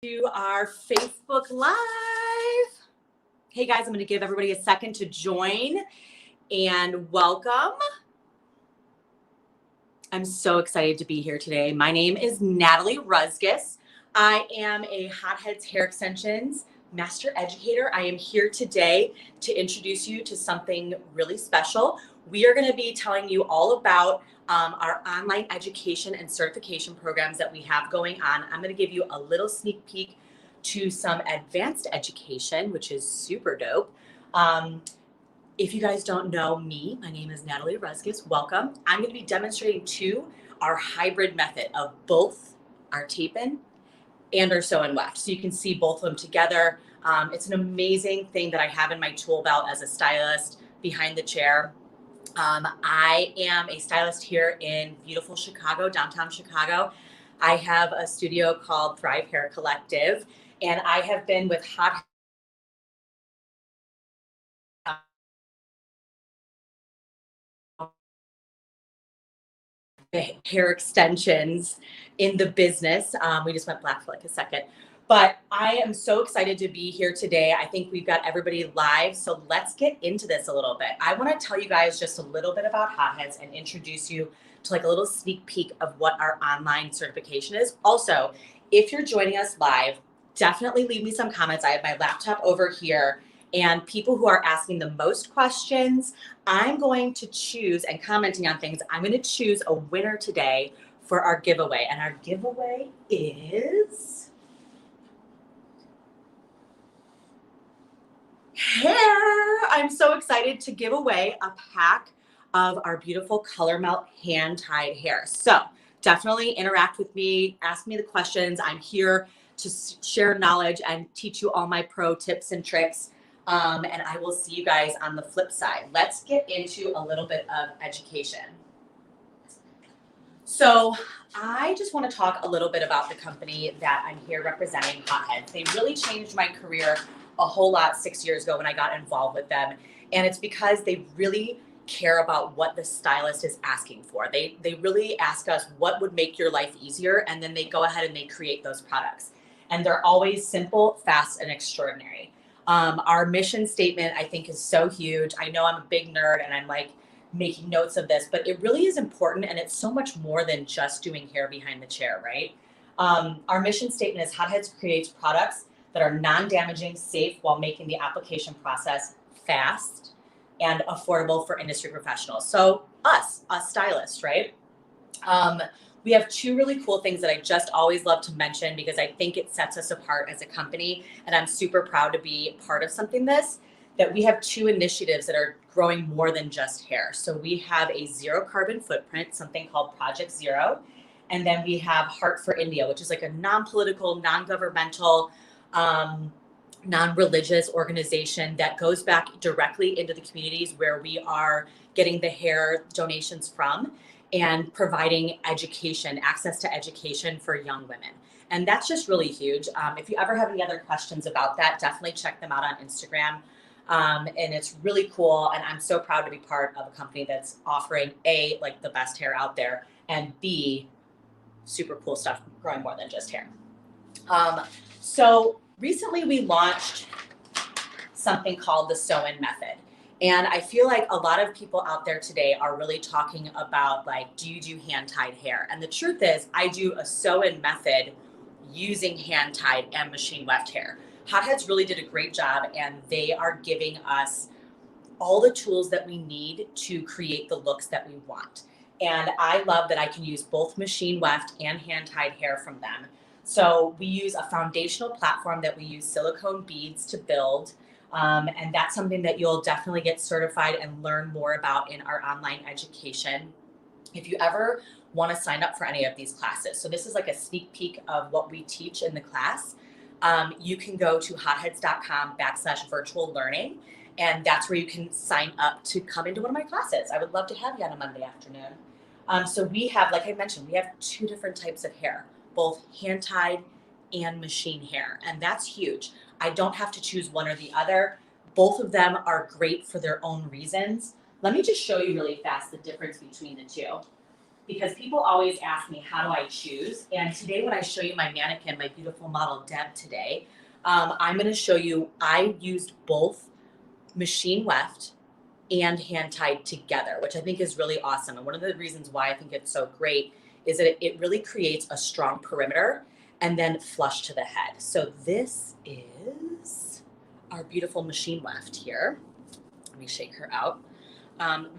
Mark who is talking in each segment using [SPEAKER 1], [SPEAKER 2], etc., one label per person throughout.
[SPEAKER 1] To our Facebook Live. Hey guys, I'm going to give everybody a second to join and welcome. I'm so excited to be here today. My name is Natalie Rusgis. I am a Hotheads Hair Extensions Master Educator. I am here today to introduce you to something really special. We are going to be telling you all about our online education and certification programs that we have going on. I'm going to give you a little sneak peek to some advanced education, which is super dope. If you guys don't know me, my name is Natalie Rusgis. Welcome. I'm going to be demonstrating our hybrid method of both our tape-in and our sew and weft. So you can see both of them together. It's an amazing thing that I have in my tool belt as a stylist behind the chair. I am a stylist here in beautiful Chicago, downtown Chicago. I have a studio called Thrive Hair Collective, and I have been with Hot hair extensions in the business. We just went black for like a second. But I am so excited to be here today. I think we've got everybody live, so let's get into this a little bit. I want to tell you guys just a little bit about Hotheads and introduce you to like a little sneak peek of what our online certification is. Also, if you're joining us live, definitely leave me some comments. I have my laptop over here, and people who are asking the most questions, I'm going to choose, and commenting on things, I'm going to choose a winner today for our giveaway. And our giveaway is hair. I'm so excited to give away a pack of our beautiful color melt hand tied hair. So definitely interact with me, ask me the questions. I'm here to share knowledge and teach you all my pro tips and tricks. And I will see you guys on the flip side. Let's get into a little bit of education. So I just want to talk a little bit about the company that I'm here representing, Hotheads. They really changed my career a whole lot 6 years ago when I got involved with them. And it's because they really care about what the stylist is asking for. They really ask us what would make your life easier, and then they go ahead and they create those products. And they're always simple, fast, and extraordinary. Our mission statement, I think, is so huge. I know I'm a big nerd and I'm like making notes of this, but it really is important, and it's so much more than just doing hair behind the chair, right? Our mission statement is Hotheads creates products that are non-damaging, safe, while making the application process fast and affordable for industry professionals. So us stylists, right? We have two really cool things that I just always love to mention because I think it sets us apart as a company, and I'm super proud to be part of something that we have two initiatives that are growing more than just hair. So we have a zero carbon footprint, something called Project Zero, and then we have Heart for India, which is like a non-political, non-governmental, non-religious organization that goes back directly into the communities where we are getting the hair donations from and providing education, access to education for young women. And that's just really huge. If you ever have any other questions about that, definitely check them out on Instagram. And it's really cool. And I'm so proud to be part of a company that's offering A, like the best hair out there, and B, super cool stuff growing more than just hair. So recently we launched something called the sew-in method. And I feel like a lot of people out there today are really talking about, like, do you do hand-tied hair? And the truth is, I do a sew-in method using hand-tied and machine weft hair. Hotheads really did a great job, and they are giving us all the tools that we need to create the looks that we want. And I love that I can use both machine weft and hand-tied hair from them. So we use a foundational platform that we use silicone beads to build. And that's something that you'll definitely get certified and learn more about in our online education. If you ever want to sign up for any of these classes, so this is like a sneak peek of what we teach in the class, you can go to hotheads.com/virtual learning, and that's where you can sign up to come into one of my classes. I would love to have you on a Monday afternoon. So we have, like I mentioned, we have two different types of hair, both hand-tied and machine hair, and that's huge. I don't have to choose one or the other. Both of them are great for their own reasons. Let me just show you really fast the difference between the two. because people always ask me, how do I choose? And today when I show you my mannequin, my beautiful model Deb today, I'm gonna show you, I used both machine weft and hand tied together, which I think is really awesome. And one of the reasons why I think it's so great is that it really creates a strong perimeter and then flush to the head. So this is our beautiful machine weft here. Let me shake her out.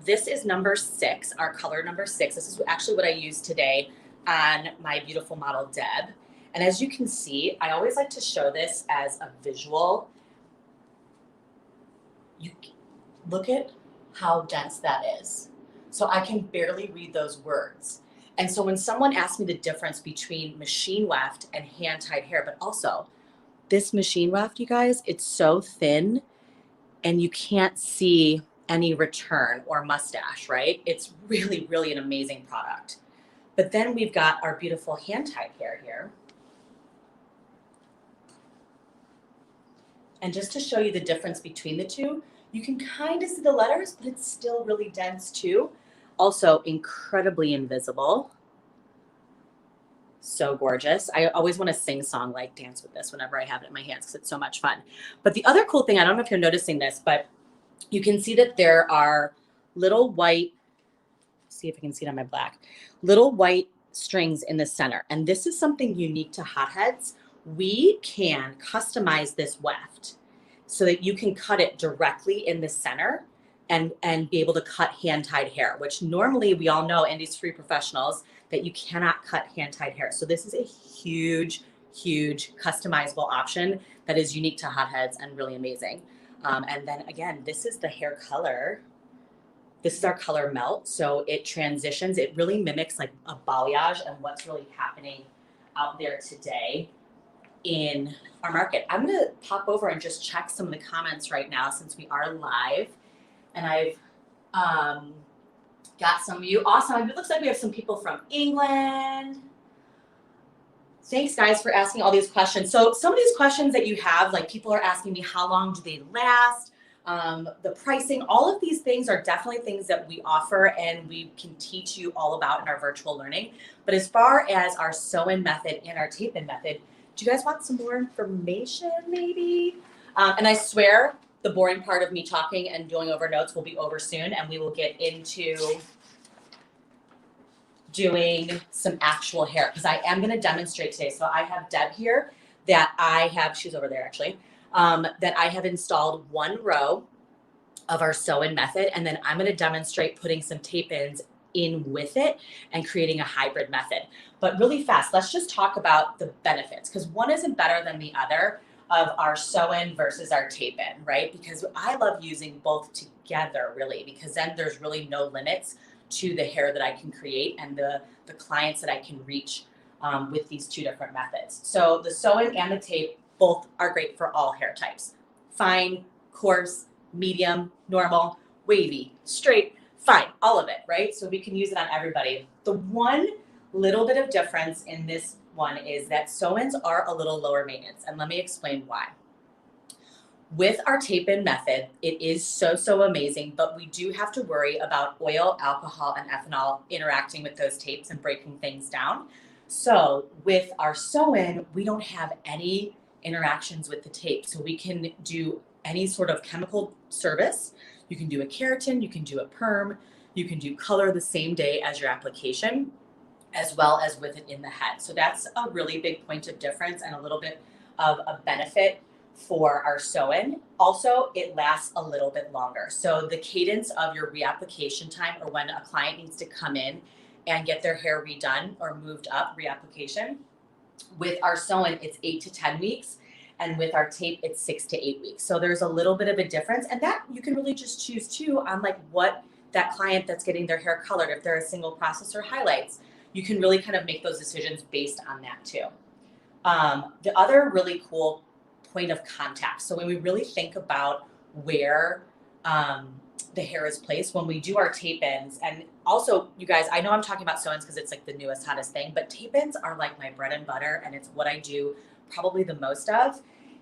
[SPEAKER 1] This is number 6, our color number 6. This is actually what I used today on my beautiful model Deb. And as you can see, I always like to show this as a visual. You look at how dense that is. So I can barely read those words. And so when someone asks me the difference between machine weft and hand tied hair, but also this machine weft, you guys, it's so thin and you can't see any return or mustache, right? It's really, really an amazing product. But then we've got our beautiful hand tied hair here. And just to show you the difference between the two, you can kind of see the letters, but it's still really dense too. Also incredibly invisible. So gorgeous. I always want to sing song, like dance with this whenever I have it in my hands because it's so much fun. But the other cool thing, I don't know if you're noticing this, but you can see that there are little white, see if I can see it on my black, little white strings in the center. And this is something unique to Hotheads. We can customize this weft so that you can cut it directly in the center and be able to cut hand-tied hair, which normally we all know, industry professionals, that you cannot cut hand-tied hair. So this is a huge, huge customizable option that is unique to Hotheads and really amazing. And then again, this is the hair color. This is our color melt. So it transitions, it really mimics like a balayage and what's really happening out there today in our market. I'm gonna pop over and just check some of the comments right now since we are live. And I've got some of you. Awesome. It looks like we have some people from England. Thanks guys for asking all these questions. So some of these questions that you have, like people are asking me, how long do they last? The pricing, all of these things are definitely things that we offer and we can teach you all about in our virtual learning. But as far as our sew-in method and our tape-in method, do you guys want some more information maybe? And I swear the boring part of me talking and going over notes will be over soon and we will get into doing some actual hair because I am going to demonstrate today. So I have Deb here that I have, she's over there actually, that I have installed one row of our sew-in method and then I'm going to demonstrate putting some tape-ins in with it and creating a hybrid method. But really fast, let's just talk about the benefits because one isn't better than the other of our sew-in versus our tape-in, right? Because I love using both together really because then there's really no limits to the hair that I can create and the clients that I can reach with these two different methods. So the sew-in and the tape both are great for all hair types. Fine, coarse, medium, normal, wavy, straight, fine, all of it, right? So we can use it on everybody. The one little bit of difference in this one is that sew-ins are a little lower maintenance, and let me explain why. With our tape-in method, it is so amazing, but we do have to worry about oil, alcohol, and ethanol interacting with those tapes and breaking things down. So with our sew-in, we don't have any interactions with the tape. So we can do any sort of chemical service. You can do a keratin, you can do a perm, you can do color the same day as your application, as well as with it in the head. So that's a really big point of difference and a little bit of a benefit for our sew-in. Also, it lasts a little bit longer. So the cadence of your reapplication time or when a client needs to come in and get their hair redone or moved up, reapplication, with our sew-in, it's 8 to 10 weeks. And with our tape, it's 6 to 8 weeks. So there's a little bit of a difference. And that you can really just choose too on like what that client that's getting their hair colored, if they're a single process or highlights, you can really kind of make those decisions based on that too. The other really cool point of contact. So when we really think about where the hair is placed, when we do our tape-ins, and also you guys, I know I'm talking about sew-ins because it's like the newest, hottest thing, but tape-ins are like my bread and butter and it's what I do probably the most of.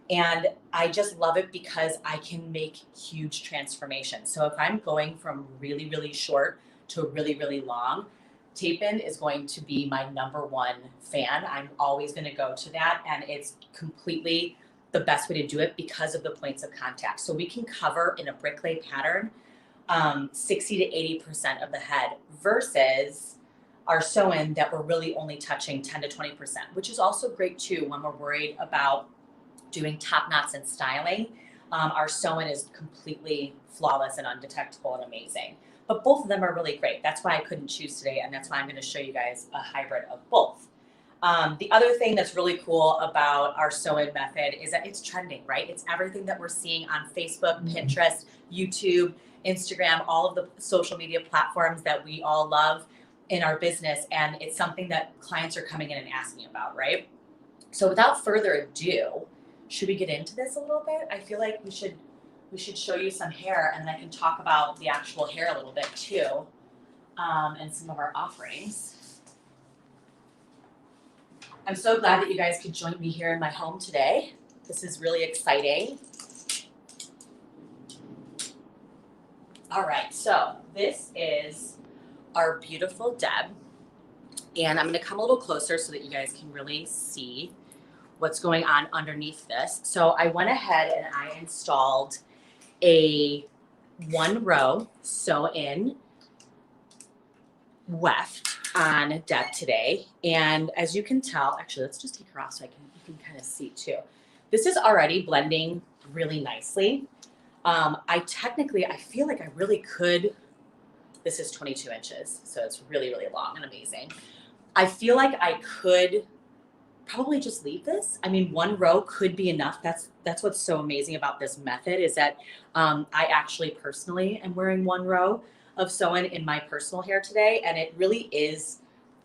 [SPEAKER 1] And I just love it because I can make huge transformations. So if I'm going from really, really short to really, really long, tape-in is going to be my #1 fan. I'm always going to go to that, and it's completely the best way to do it because of the points of contact. So we can cover in a bricklay pattern 60 to 80% of the head versus our sew-in that we're really only touching 10 to 20%, which is also great too when we're worried about doing top knots and styling. Our sew-in is completely flawless and undetectable and amazing. But both of them are really great. That's why I couldn't choose today, and that's why I'm going to show you guys a hybrid of both. The other thing that's really cool about our sew-in method is that it's trending, right? It's everything that we're seeing on Facebook, Pinterest, YouTube, Instagram, all of the social media platforms that we all love in our business, and it's something that clients are coming in and asking about, right? So without further ado, should we get into this a little bit? I feel like we should show you some hair, and then I can talk about the actual hair a little bit too, and some of our offerings. I'm so glad that you guys could join me here in my home today. This is really exciting. All right, so this is our beautiful Deb, and I'm going to come a little closer so that you guys can really see what's going on underneath this. So I went ahead and I installed a 1-row sew-in weft on Deb today, and as you can tell, actually let's just take her off so you can kind of see too. This is already blending really nicely. I feel like I really could. This is 22 inches, so it's really, really long and amazing. I feel like I could probably just leave this. I mean, 1 row could be enough. That's what's so amazing about this method is that I actually personally am wearing 1 row of sew-in in my personal hair today, and it really is,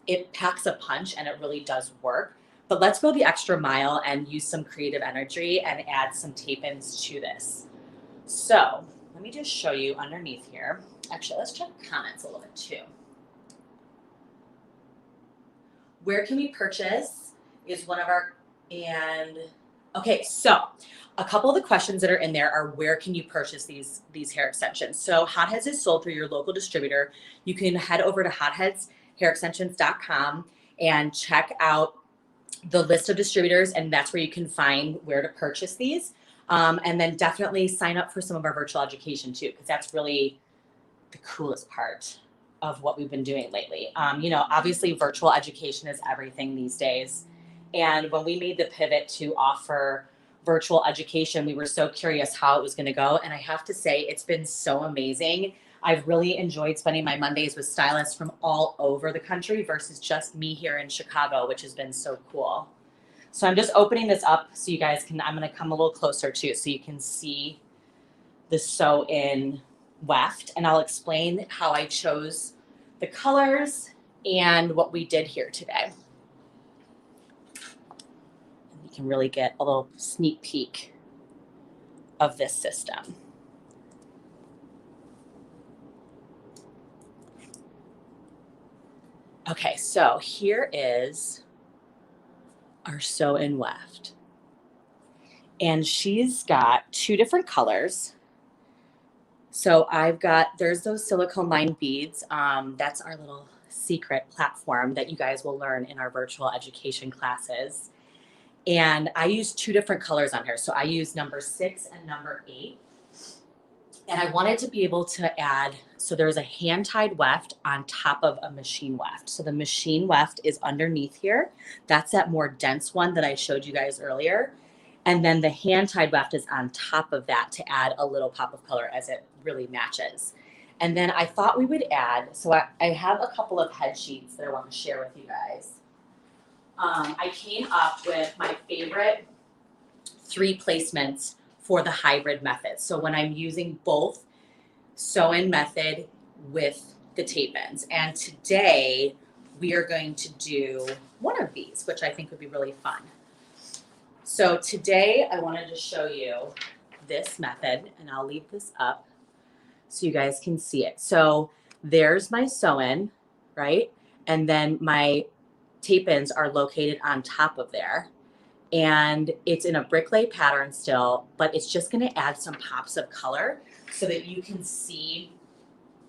[SPEAKER 1] it packs a punch and it really does work. But let's go the extra mile and use some creative energy and add some tape-ins to this. So let me just show you underneath here. Actually, let's check comments a little bit too. Where can we purchase is one of our, and okay, so a couple of the questions that are in there are where can you purchase these hair extensions? So Hotheads is sold through your local distributor. You can head over to hotheadshairextensions.com and check out the list of distributors, and that's where you can find where to purchase these. And then definitely sign up for some of our virtual education too, because that's really the coolest part of what we've been doing lately. Obviously virtual education is everything these days. And when we made the pivot to offer virtual education, we were so curious how it was going to go. And I have to say, it's been so amazing. I've really enjoyed spending my Mondays with stylists from all over the country versus just me here in Chicago, which has been so cool. So I'm just opening this up so you guys can, I'm going to come a little closer too so you can see the sew-in weft, and I'll explain how I chose the colors and what we did here today. And you can really get a little sneak peek of this system. Okay, so here is our sew-in weft. And she's got 2 different colors. So there's those silicone lined beads. That's our little secret platform that you guys will learn in our virtual education classes. And I use 2 different colors on her. So I use number 6 and number 8. And I wanted to be able to add, so there's a hand-tied weft on top of a machine weft. So the machine weft is underneath here. That's that more dense one that I showed you guys earlier. And then the hand-tied weft is on top of that to add a little pop of color as it really matches. And then I thought we would add, so I have a couple of head sheets that I want to share with you guys. I came up with my favorite 3 placements for the hybrid method. So when I'm using both sew-in method with the tape-ins. And today we are going to do one of these, which I think would be really fun. So today I wanted to show you this method, and I'll leave this up so you guys can see it. So there's my sew-in, right? And then my tape-ins are located on top of there. And it's in a bricklay pattern still, but it's just going to add some pops of color so that you can see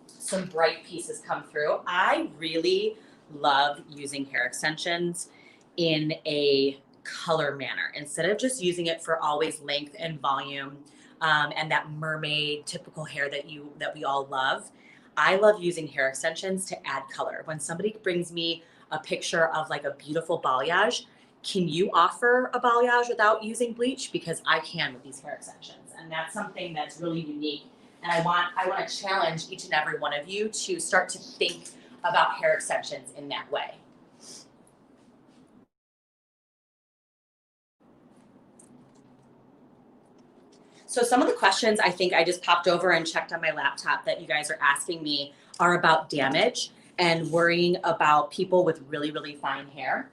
[SPEAKER 1] some bright pieces come through. I really love using hair extensions in a color manner instead of just using it for always length and volume, and that mermaid typical hair that we all love. I love using hair extensions to add color. When somebody brings me a picture of like a beautiful balayage, can you offer a balayage without using bleach? Because I can with these hair extensions, and that's something that's really unique. And I want to challenge each and every one of you to start to think about hair extensions in that way. So some of the questions I think I just popped over and checked on my laptop that you guys are asking me are about damage and worrying about people with really, really fine hair.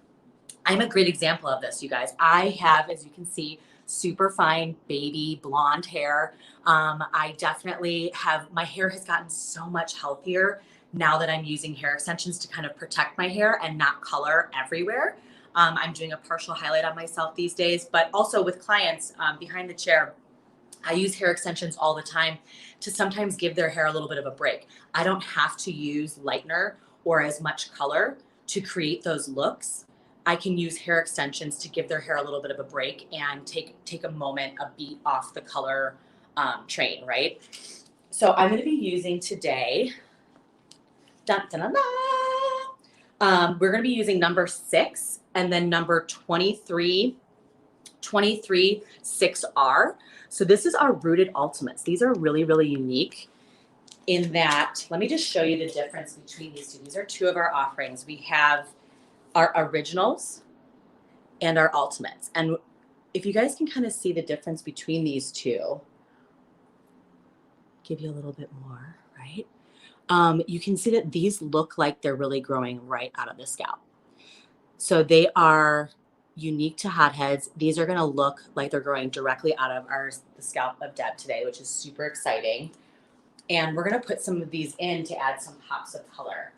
[SPEAKER 1] I'm a great example of this, you guys. I have, as you can see, super fine baby blonde hair. I definitely have, my hair has gotten so much healthier now that I'm using hair extensions to kind of protect my hair and not color everywhere. I'm doing a partial highlight on myself these days, but also with clients behind the chair, I use hair extensions all the time to sometimes give their hair a little bit of a break. I don't have to use lightener or as much color to create those looks. I can use hair extensions to give their hair a little bit of a break and take a moment, a beat off the color train, right? So I'm going to be using today, dun, dun, dun, dun, we're going to be using number 6 and then number 23 6R. So this is our rooted ultimates. These are really, really unique in that, let me just show you the difference between these two. These are two of our offerings. We have our originals and our ultimates. And if you guys can kind of see the difference between these two, give you a little bit more, right? You can see that these look like they're really growing right out of the scalp. So they are unique to hotheads. These are going to look like they're growing directly out of the scalp of Deb today, which is super exciting. And we're going to put some of these in to add some pops of color.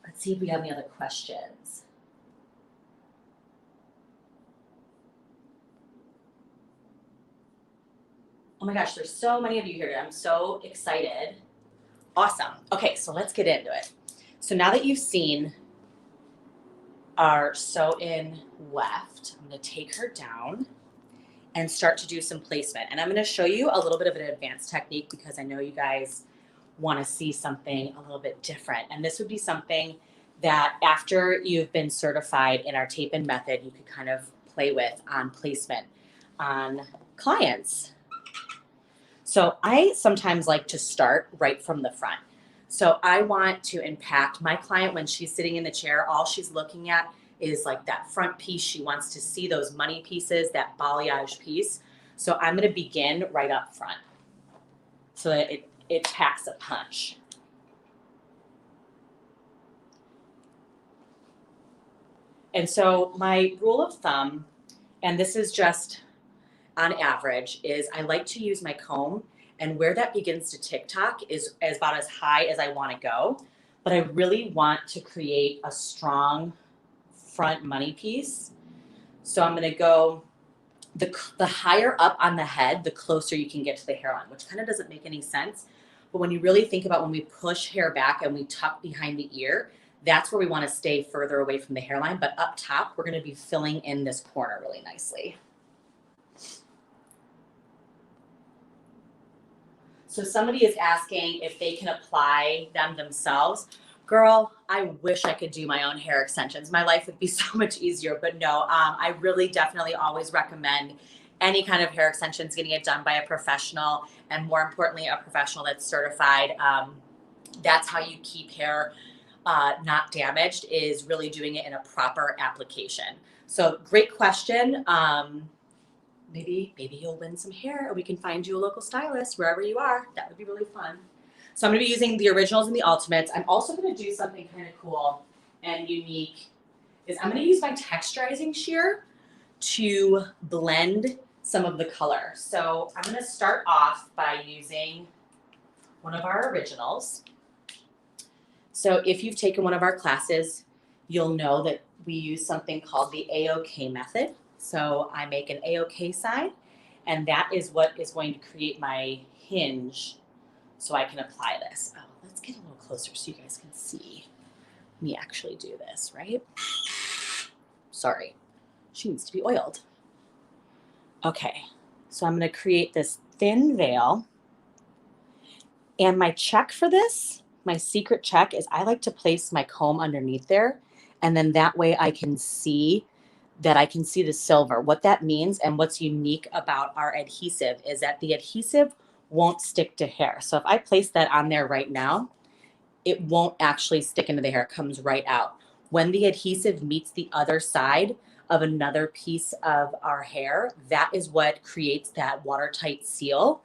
[SPEAKER 1] Let's see if we have any other questions. Oh my gosh, there's so many of you here. I'm so excited. Awesome. Okay, so let's get into it. So now that you've seen our sew in Weft, I'm going to take her down and start to do some placement. And I'm going to show you a little bit of an advanced technique because I know you guys want to see something a little bit different. And this would be something that after you've been certified in our tape-in method, you could kind of play with on placement on clients. So I sometimes like to start right from the front. So I want to impact my client when she's sitting in the chair. All she's looking at is like that front piece. She wants to see those money pieces, that balayage piece. So I'm going to begin right up front so that it packs a punch. And so my rule of thumb, and this is just on average, is I like to use my comb, and where that begins to tick-tock is about as high as I want to go. But I really want to create a strong front money piece. So I'm going to go the higher up on the head, the closer you can get to the hairline, which kind of doesn't make any sense. But when you really think about when we push hair back and we tuck behind the ear, that's where we want to stay further away from the hairline. But up top, we're going to be filling in this corner really nicely. So somebody is asking if they can apply them themselves. Girl, I wish I could do my own hair extensions. My life would be so much easier, but no, I really definitely always recommend any kind of hair extensions getting it done by a professional, and more importantly, a professional that's certified. That's how you keep hair not damaged, is really doing it in a proper application. So great question. Maybe you'll win some hair, or we can find you a local stylist wherever you are. That would be really fun. So I'm going to be using the originals and the ultimates. I'm also going to do something kind of cool and unique. Is I'm going to use my texturizing shear to blend some of the color. So I'm going to start off by using one of our originals. So if you've taken one of our classes, you'll know that we use something called the Aok Method. So I make an Aok sign, and that is what is going to create my hinge so I can apply this. Oh, let's get a little closer so you guys can see me actually do this, right? Sorry, she needs to be oiled. Okay, so I'm going to create this thin veil. And my check for this, my secret check, is I like to place my comb underneath there. And then that way I can see the silver. What that means and what's unique about our adhesive is that the adhesive won't stick to hair. So if I place that on there right now, it won't actually stick into the hair. It comes right out. When the adhesive meets the other side of another piece of our hair, that is what creates that watertight seal.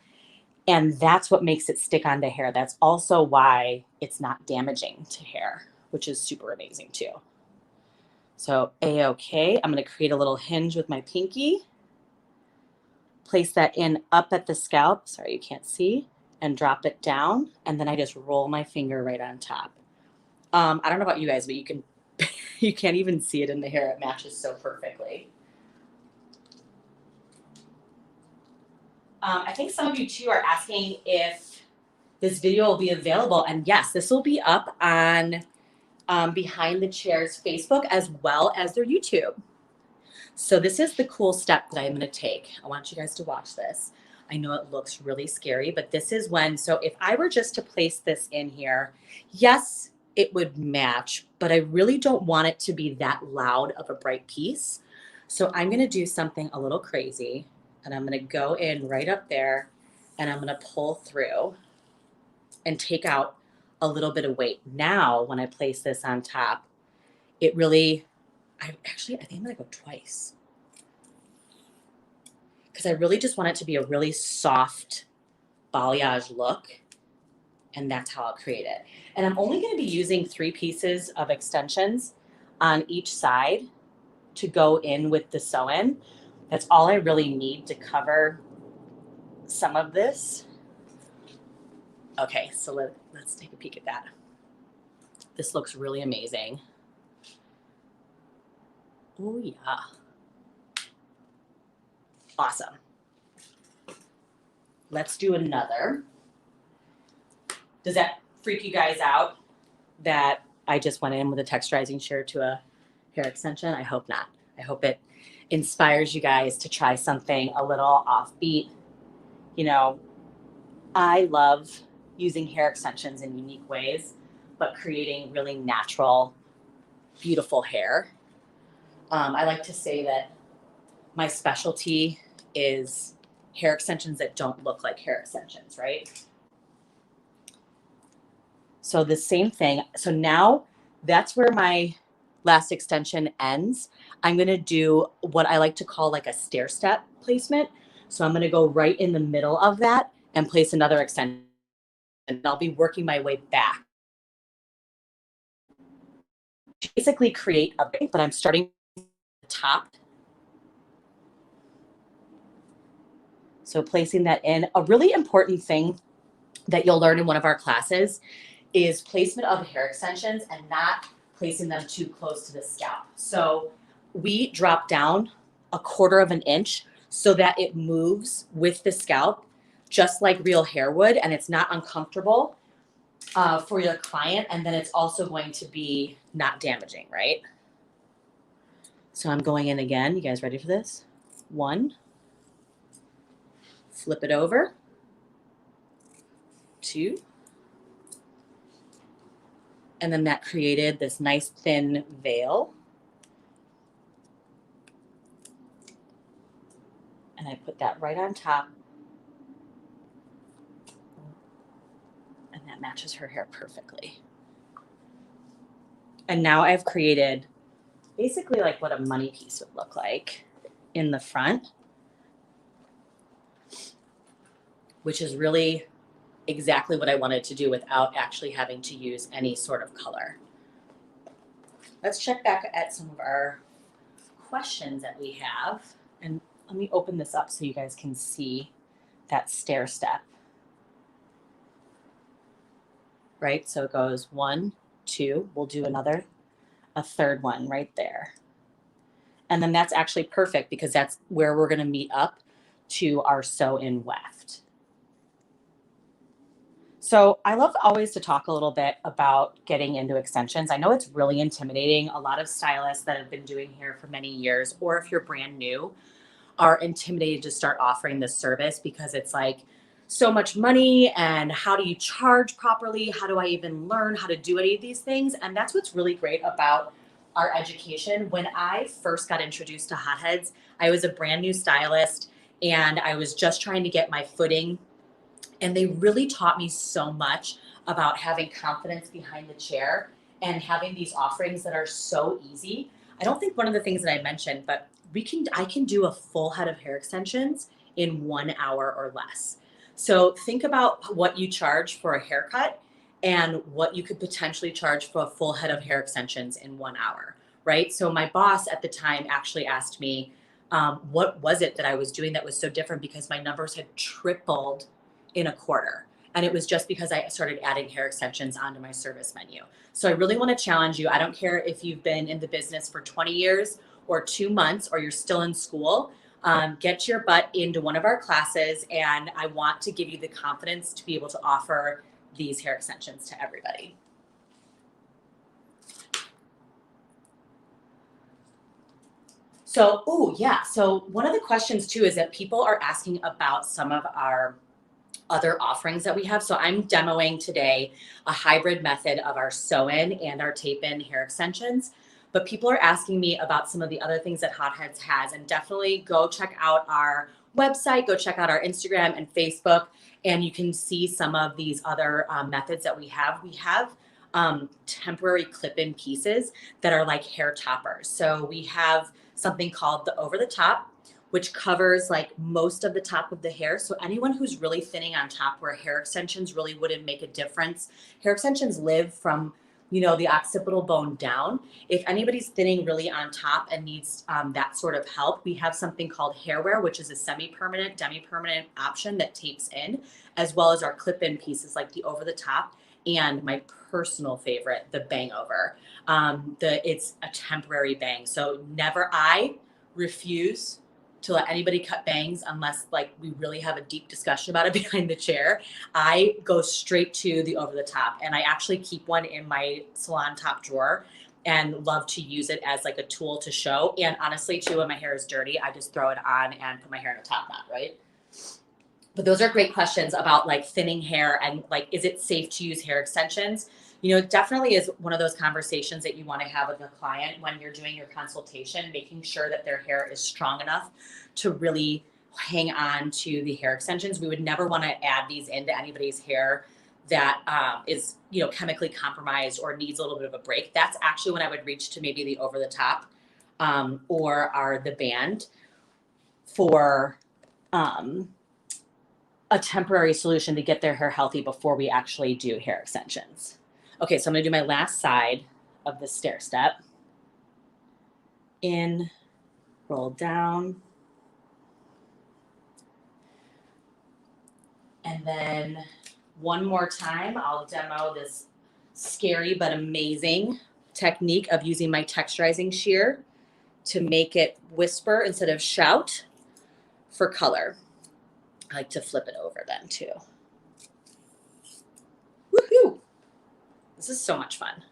[SPEAKER 1] And that's what makes it stick onto hair. That's also why it's not damaging to hair, which is super amazing too. So A-OK, I'm going to create a little hinge with my pinky. Place that in up at the scalp. Sorry, you can't see. And drop it down. And then I just roll my finger right on top. I don't know about you guys, but you can you can't even see it in the hair. It matches so perfectly. I think some of you too are asking if this video will be available. And yes, this will be up on Behind the Chair's Facebook as well as their YouTube. So this is the cool step that I'm going to take. I want you guys to watch this. I know it looks really scary, but this is when, so if I were just to place this in here, yes, it would match, but I really don't want it to be that loud of a bright piece. So I'm going to do something a little crazy. And I'm going to go in right up there and I'm going to pull through and take out a little bit of weight. Now, when I place this on top, it really, I think I'm going to go twice. Because I really just want it to be a really soft balayage look. And that's how I'll create it. And I'm only going to be using 3 pieces of extensions on each side to go in with the sew-in. That's all I really need to cover some of this. Okay, so let's take a peek at that. This looks really amazing. Oh yeah. Awesome. Let's do another. Does that freak you guys out that I just went in with a texturizing shear to a hair extension? I hope not. I hope it inspires you guys to try something a little offbeat. You know, I love using hair extensions in unique ways, but creating really natural, beautiful hair. I like to say that my specialty is hair extensions that don't look like hair extensions, right? So the same thing. So now that's where my last extension ends. I'm going to do what I like to call like a stair step placement. So I'm going to go right in the middle of that and place another extension. And I'll be working my way back. Basically create a break, but I'm starting at the top. So placing that in. A really important thing that you'll learn in one of our classes is placement of hair extensions and not placing them too close to the scalp. So we drop down 1/4 of an inch so that it moves with the scalp, just like real hair would, and it's not uncomfortable for your client. And then it's also going to be not damaging, right? So I'm going in again. You guys ready for this? 1, flip it over, 2, and then that created this nice thin veil. And I put that right on top. And that matches her hair perfectly. And now I've created basically like what a money piece would look like in the front, which is really exactly what I wanted to do without actually having to use any sort of color. Let's check back at some of our questions that we have. And let me open this up so you guys can see that stair step. Right? So it goes 1, 2, we'll do a third one right there. And then that's actually perfect because that's where we're going to meet up to our sew-in weft. So I love always to talk a little bit about getting into extensions. I know it's really intimidating. A lot of stylists that have been doing hair for many years, or if you're brand new, are intimidated to start offering this service because it's like so much money, and how do you charge properly? How do I even learn how to do any of these things? And that's what's really great about our education. When I first got introduced to Hotheads, I was a brand new stylist and I was just trying to get my footing, and they really taught me so much about having confidence behind the chair and having these offerings that are so easy. I don't think one of the things that I mentioned, but I can do a full head of hair extensions in 1 hour or less. So think about what you charge for a haircut and what you could potentially charge for a full head of hair extensions in 1 hour, right? So my boss at the time actually asked me, what was it that I was doing that was so different, because my numbers had tripled in a quarter. And it was just because I started adding hair extensions onto my service menu. So I really want to challenge you. I don't care if you've been in the business for 20 years or 2 months, or you're still in school. Get your butt into one of our classes, and I want to give you the confidence to be able to offer these hair extensions to everybody. So, so one of the questions too is that people are asking about some of our other offerings that we have. So I'm demoing today a hybrid method of our sew-in and our tape-in hair extensions. But people are asking me about some of the other things that Hotheads has, and definitely go check out our website, go check out our Instagram and Facebook, and you can see some of these other methods that we have. We have temporary clip-in pieces that are like hair toppers. So we have something called the over the top, which covers like most of the top of the hair. So anyone who's really thinning on top, where hair extensions really wouldn't make a difference. Hair extensions live from, the occipital bone down. If anybody's thinning really on top and needs that sort of help, we have something called hair wear, which is a semi-permanent, demi-permanent option that tapes in, as well as our clip-in pieces like the over the top, and my personal favorite, the bang over. It's a temporary bang. So I refuse to let anybody cut bangs unless like we really have a deep discussion about it behind the chair. I go straight to the over the top, and I actually keep one in my salon top drawer and love to use it as like a tool to show. And honestly too, when my hair is dirty, I just throw it on and put my hair in a top knot, right? But those are great questions about like thinning hair and like, is it safe to use hair extensions? It definitely is one of those conversations that you want to have with a client when you're doing your consultation, making sure that their hair is strong enough to really hang on to the hair extensions. We would never want to add these into anybody's hair that is, chemically compromised or needs a little bit of a break. That's actually when I would reach to maybe the over the top or the band for a temporary solution to get their hair healthy before we actually do hair extensions. Okay, so I'm gonna do my last side of the stair step. In, roll down. And then one more time, I'll demo this scary but amazing technique of using my texturizing shear to make it whisper instead of shout for color. I like to flip it over then too. Woohoo! This is so much fun.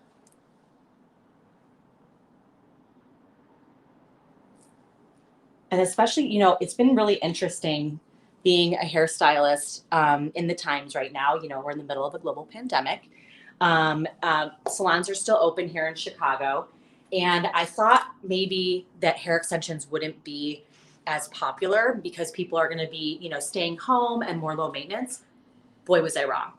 [SPEAKER 1] And especially, it's been really interesting being a hairstylist in the times right now. We're in the middle of a global pandemic. Salons are still open here in Chicago. And I thought maybe that hair extensions wouldn't be as popular because people are going to be, staying home and more low maintenance. Boy, was I wrong.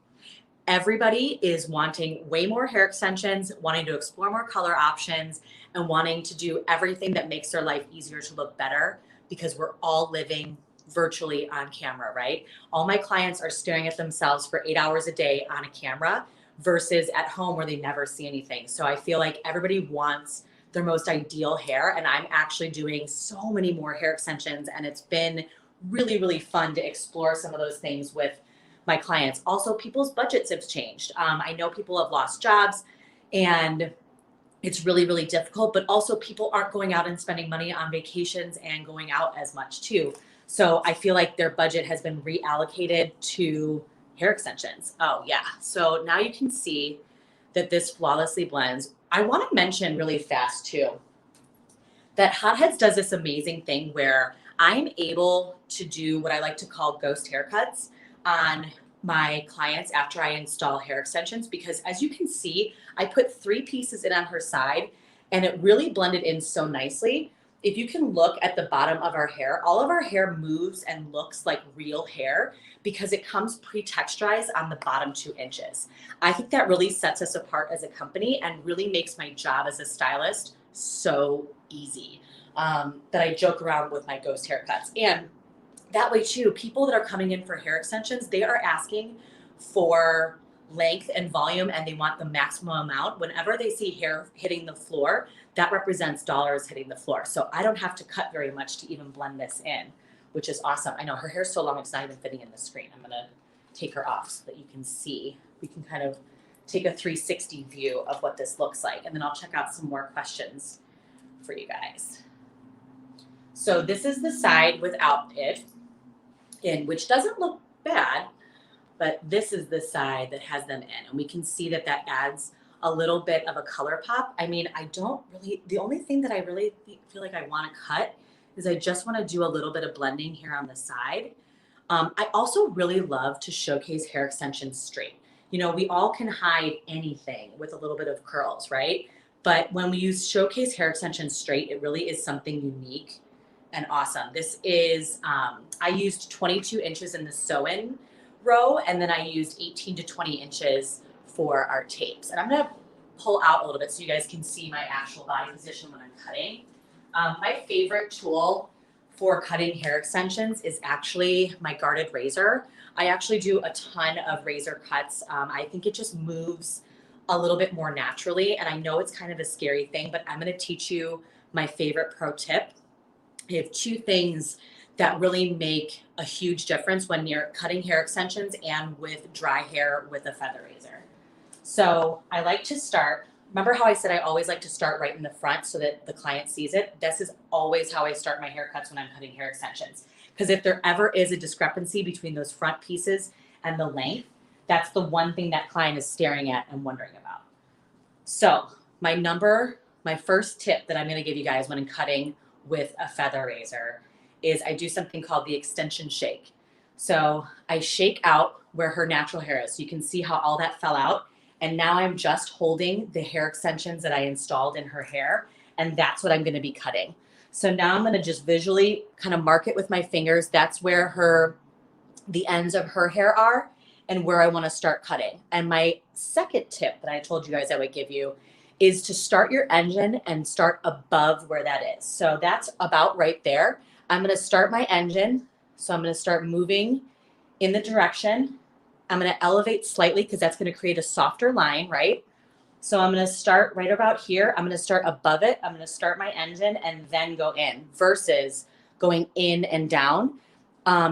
[SPEAKER 1] Everybody is wanting way more hair extensions, wanting to explore more color options, and wanting to do everything that makes their life easier to look better, because we're all living virtually on camera, right? All my clients are staring at themselves for 8 hours a day on a camera versus at home where they never see anything. So I feel like everybody wants their most ideal hair, and I'm actually doing so many more hair extensions, and it's been really, really fun to explore some of those things with my clients. Also, people's budgets have changed. I know people have lost jobs and it's really, really difficult, but also people aren't going out and spending money on vacations and going out as much too. So I feel like their budget has been reallocated to hair extensions. Oh yeah. So now you can see that this flawlessly blends. I want to mention really fast too, that Hotheads does this amazing thing where I'm able to do what I like to call ghost haircuts on my clients after I install hair extensions, because as you can see, I put 3 pieces in on her side and it really blended in so nicely. If you can look at the bottom of our hair, all of our hair moves and looks like real hair because it comes pre-texturized on the bottom 2 inches. I think that really sets us apart as a company and really makes my job as a stylist so easy, that I joke around with my ghost haircuts. And that way too, people that are coming in for hair extensions, they are asking for length and volume and they want the maximum amount. Whenever they see hair hitting the floor, that represents dollars hitting the floor. So I don't have to cut very much to even blend this in, which is awesome. I know her hair's so long, it's not even fitting in the screen. I'm gonna take her off so that you can see. We can kind of take a 360 view of what this looks like. And then I'll check out some more questions for you guys. So this is the side without it in, which doesn't look bad, but this is the side that has them in. And we can see that that adds a little bit of a color pop. I mean, the only thing that I really feel like I want to cut is I just want to do a little bit of blending here on the side. I also really love to showcase hair extensions straight. You know, we all can hide anything with a little bit of curls, right? But when we use showcase hair extensions straight, it really is something unique and awesome. This is, I used 22 inches in the sew-in row, and then I used 18 to 20 inches for our tapes. And I'm gonna pull out a little bit so you guys can see my actual body position when I'm cutting. My favorite tool for cutting hair extensions is actually my guarded razor. I actually do a ton of razor cuts. I think it just moves a little bit more naturally. And I know it's kind of a scary thing, but I'm gonna teach you my favorite pro tip. I have 2 things that really make a huge difference when you're cutting hair extensions and with dry hair with a feather razor. So I like to start, remember how I said I always like to start right in the front so that the client sees it? This is always how I start my haircuts when I'm cutting hair extensions. Because if there ever is a discrepancy between those front pieces and the length, that's the one thing that client is staring at and wondering about. So my first tip that I'm gonna give you guys when I'm cutting with a feather razor is I do something called the extension shake. So I shake out where her natural hair is. So you can see how all that fell out. And now I'm just holding the hair extensions that I installed in her hair. And that's what I'm gonna be cutting. So now I'm gonna just visually kind of mark it with my fingers. That's where the ends of her hair are and where I wanna start cutting. And my second tip that I told you guys I would give you is to start your engine and start above where that is. So that's about right there. I'm gonna start my engine. So I'm gonna start moving in the direction. I'm gonna elevate slightly because that's gonna create a softer line, right? So I'm gonna start right about here. I'm gonna start above it. I'm gonna start my engine and then go in versus going in and down.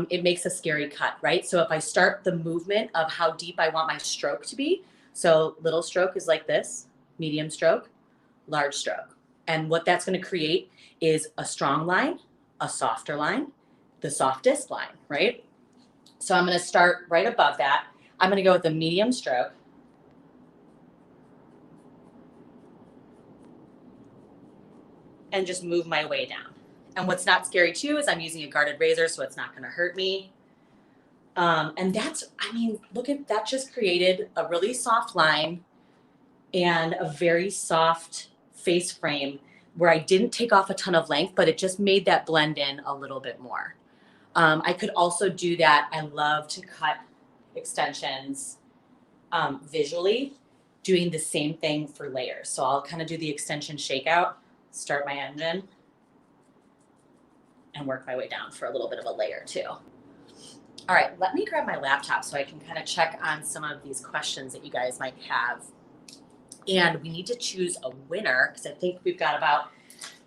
[SPEAKER 1] It makes a scary cut, right? So if I start the movement of how deep I want my stroke to be, so little stroke is like this, medium stroke, large stroke. And what that's gonna create is a strong line, a softer line, the softest line, right? So I'm gonna start right above that. I'm gonna go with a medium stroke. And just move my way down. And what's not scary too is I'm using a guarded razor, so it's not gonna hurt me. And that's, I mean, look at that, just created a really soft line and a very soft face frame where I didn't take off a ton of length, but it just made that blend in a little bit more. I could also do that. I love to cut extensions visually, doing the same thing for layers. So I'll kind of do the extension shakeout, start my engine, and work my way down for a little bit of a layer too. All right, let me grab my laptop so I can kind of check on some of these questions that you guys might have. And we need to choose a winner because I think we've got about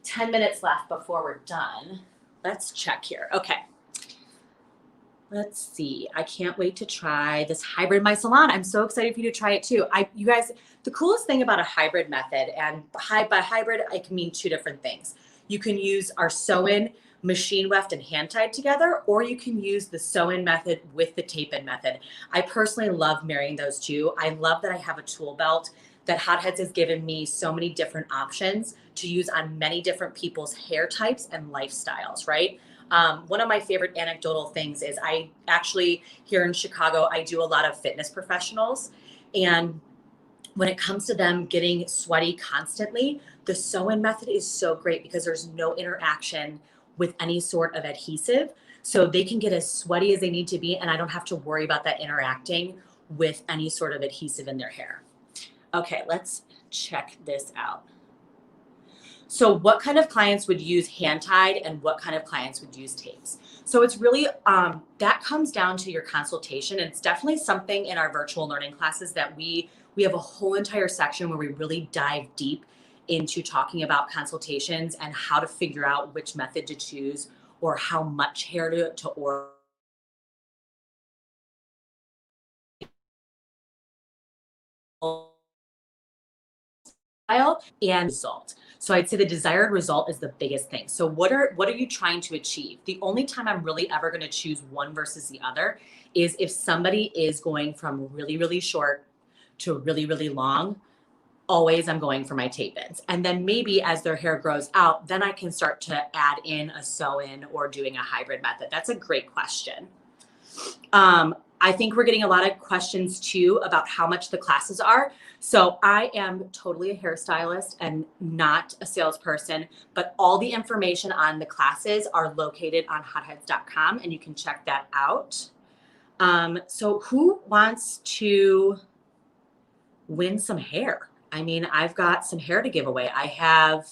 [SPEAKER 1] 10 minutes left before we're done. Let's check here. Okay. Let's see. I can't wait to try this hybrid in my salon. I'm so excited for you to try it too. You guys, the coolest thing about a hybrid method, and by hybrid, I can mean 2 different things. You can use our sew-in machine weft and hand tied together, or you can use the sew-in method with the tape-in method. I personally love marrying those two. I love that I have a tool belt that Hotheads has given me so many different options to use on many different people's hair types and lifestyles, right? One of my favorite anecdotal things is I actually, here in Chicago, I do a lot of fitness professionals. And when it comes to them getting sweaty constantly, the sew-in method is so great because there's no interaction with any sort of adhesive. So they can get as sweaty as they need to be, and I don't have to worry about that interacting with any sort of adhesive in their hair. Okay, let's check this out. So what kind of clients would use hand tied and what kind of clients would use tapes? So it's really, that comes down to your consultation. And it's definitely something in our virtual learning classes that we have a whole entire section where we really dive deep into talking about consultations and how to figure out which method to choose or how much hair to order. And result. So I'd say the desired result is the biggest thing. So what are you trying to achieve? The only time I'm really ever going to choose one versus the other is if somebody is going from really, really short to really, really long. Always I'm going for my tape-ins. And then maybe as their hair grows out, then I can start to add in a sew-in or doing a hybrid method. That's a great question. I think we're getting a lot of questions too about how much the classes are. So I am totally a hairstylist and not a salesperson, but all the information on the classes are located on hotheads.com and you can check that out. So who wants to win some hair? I mean, I've got some hair to give away. I have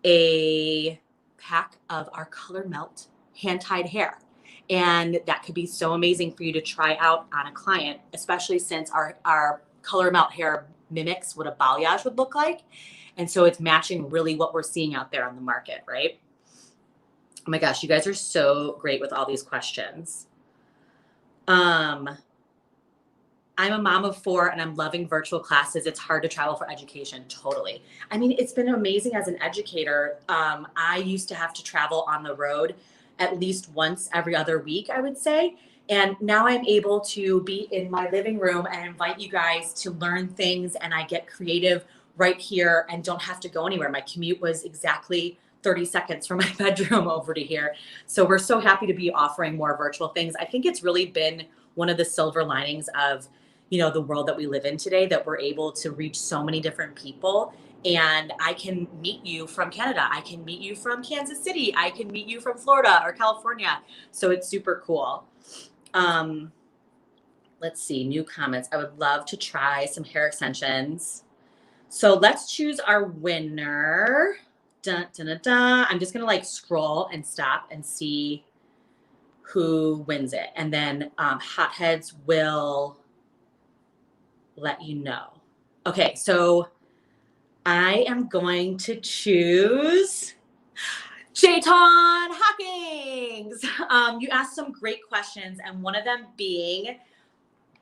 [SPEAKER 1] a pack of our Color Melt hand-tied hair. And that could be so amazing for you to try out on a client, especially since our Color Melt hair mimics what a balayage would look like. And so it's matching really what we're seeing out there on the market, right? Oh my gosh, you guys are so great with all these questions. I'm a mom of 4 and I'm loving virtual classes. It's hard to travel for education. Totally. I mean, it's been amazing as an educator. I used to have to travel on the road at least once every other week, I would say. And now I'm able to be in my living room and invite you guys to learn things, and I get creative right here and don't have to go anywhere. My commute was exactly 30 seconds from my bedroom over to here. So we're so happy to be offering more virtual things. I think it's really been one of the silver linings of, the world that we live in today, that we're able to reach so many different people. And I can meet you from Canada. I can meet you from Kansas City. I can meet you from Florida or California. So it's super cool. Let's see, new comments. I would love to try some hair extensions. So let's choose our winner. Dun, dun, dun, dun. I'm just going to scroll and stop and see who wins it. And then Hotheads will let you know. Okay, so I am going to choose Jayton Hawkins. You asked some great questions, and one of them being,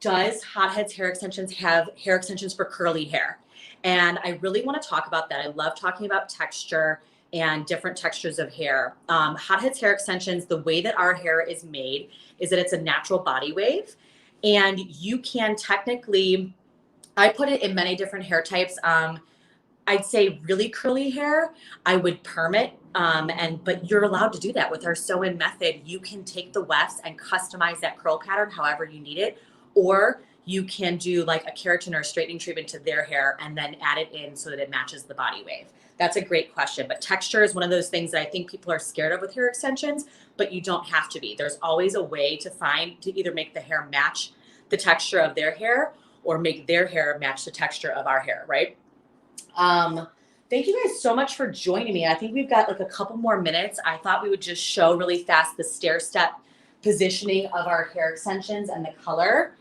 [SPEAKER 1] does Hotheads hair extensions have hair extensions for curly hair? And I really want to talk about that. I love talking about texture and different textures of hair. Hotheads hair extensions, the way that our hair is made is that it's a natural body wave, and you can technically, I put it in many different hair types. I'd say really curly hair, I would perm it, but you're allowed to do that with our sew-in method. You can take the wefts and customize that curl pattern however you need it, or you can do like a keratin or a straightening treatment to their hair and then add it in so that it matches the body wave. That's a great question, but texture is one of those things that I think people are scared of with hair extensions, but you don't have to be. There's always a way to either make the hair match the texture of their hair or make their hair match the texture of our hair, right? Thank you guys so much for joining me. I think we've got a couple more minutes. I thought we would just show really fast the stair step positioning of our hair extensions and the color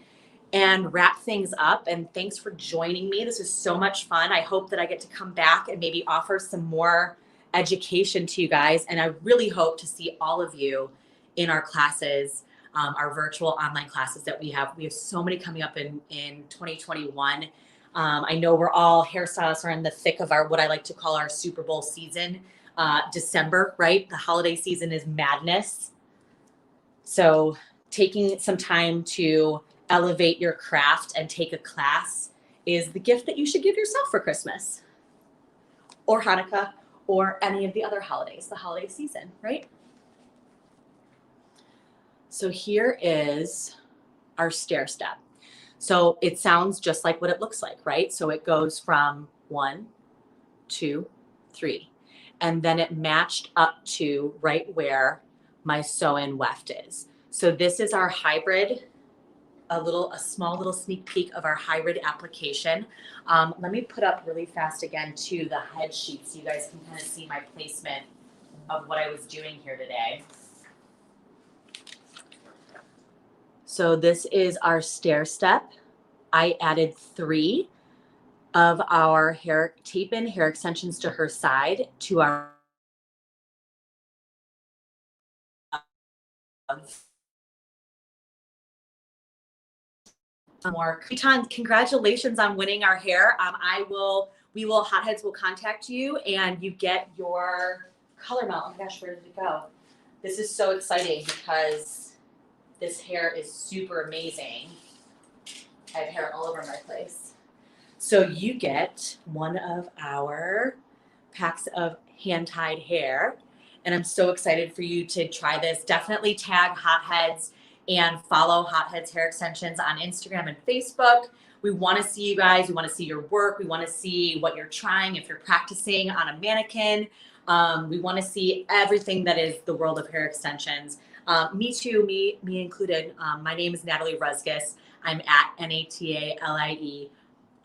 [SPEAKER 1] and wrap things up. And thanks for joining me. This is so much fun. I hope that I get to come back and maybe offer some more education to you guys. And I really hope to see all of you in our classes, our virtual online classes that we have. We have so many coming up in 2021. I know we're all hairstylists are in the thick of what I like to call our Super Bowl season. December, right? The holiday season is madness. So taking some time to elevate your craft and take a class is the gift that you should give yourself for Christmas or Hanukkah or any of the other holidays, the holiday season, right? So here is our stair step. So it sounds just like what it looks like, right? So it goes from 1, 2, 3, and then it matched up to right where my sew-in weft is. So this is our hybrid, a small little sneak peek of our hybrid application. Let me put up really fast again to the head sheet so you guys can kind of see my placement of what I was doing here today. So this is our stair step. I added 3 of our hair tape-in hair extensions to her side to our more. Kritan, congratulations on winning our hair. Hotheads will contact you and you get your color melt. Oh my gosh, where did it go? This is so exciting because this hair is super amazing. I have hair all over my place. So you get one of our packs of hand-tied hair. And I'm so excited for you to try this. Definitely tag Hotheads and follow Hotheads Hair Extensions on Instagram and Facebook. We want to see you guys. We want to see your work. We want to see what you're trying. If you're practicing on a mannequin, we want to see everything that is the world of hair extensions. Me too, me included. My name is Natalie Rusgis. I'm at NATALIE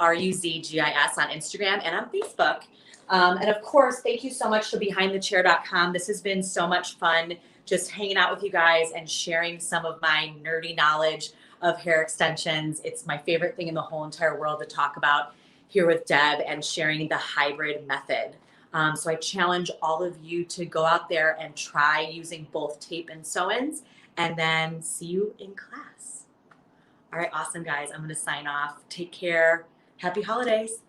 [SPEAKER 1] RUZGIS on Instagram and on Facebook. And of course, thank you so much to BehindTheChair.com. This has been so much fun just hanging out with you guys and sharing some of my nerdy knowledge of hair extensions. It's my favorite thing in the whole entire world to talk about here with Deb and sharing the hybrid method. So I challenge all of you to go out there and try using both tape and sew-ins, and then see you in class. All right, awesome guys. I'm going to sign off. Take care. Happy holidays.